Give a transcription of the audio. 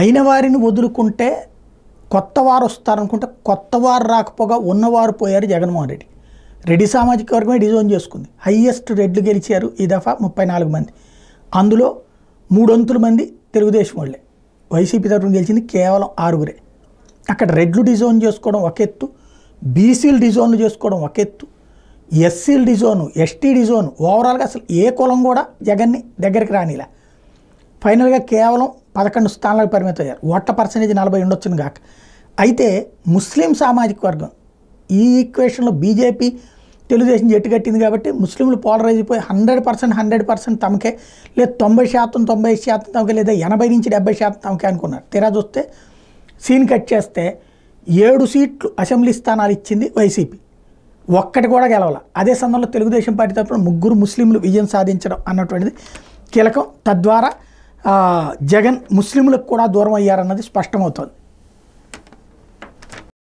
అయిన వారిని వదులుకుంటే కొత్త వారు వస్తారనుకుంటే కొత్త వారు రాకపోగా ఉన్నవారు పోయారు జగన్మోహన్ రెడ్డి. రెడ్డి సామాజిక వర్గమే డిజోన్ చేసుకుంది. హయ్యెస్ట్ రెడ్లు గెలిచారు ఈ దఫా 34 మంది. అందులో 3 మంది తెలుగుదేశం వాళ్ళే. వైసీపీ తరఫున గెలిచింది కేవలం 6. అక్కడ రెడ్లు డిజోన్ చేసుకోవడం ఒక ఎత్తు, బీసీలు డిజోన్లు చేసుకోవడం ఒక ఎత్తు, ఎస్సీలు డిజోను, ఎస్టీ డిజోన్, ఓవరాల్గా అసలు ఏ కులం కూడా జగన్ని దగ్గరికి రానిలా. ఫైనల్గా కేవలం 11 స్థానాలకు పరిమితం అయ్యారు. ఓట్ల పర్సెంటేజ్ 40 ఉండొచ్చును కాక. అయితే ముస్లిం సామాజిక వర్గం ఈ ఈక్వేషన్లో బీజేపీ తెలుగుదేశం జట్టు కట్టింది కాబట్టి ముస్లింలు పోలరైజ్ అయిపోయి 100% తమకే, లేదా 90% 95% తమకే, లేదా 80 నుంచి 70% తమకే అనుకున్నారు. తీరా చూస్తే సీన్ కట్ చేస్తే 7 సీట్లు అసెంబ్లీ స్థానాలు ఇచ్చింది వైసీపీ, ఒక్కటి కూడా గెలవాల. అదే సమయంలో తెలుగుదేశం పార్టీ తరఫున 3 ముస్లింలు విజయం సాధించడం అన్నటువంటిది కీలకం. తద్వారా జగన్ ముస్లింలకు కూడా దూరం అయ్యారన్నది స్పష్టమవుతోంది.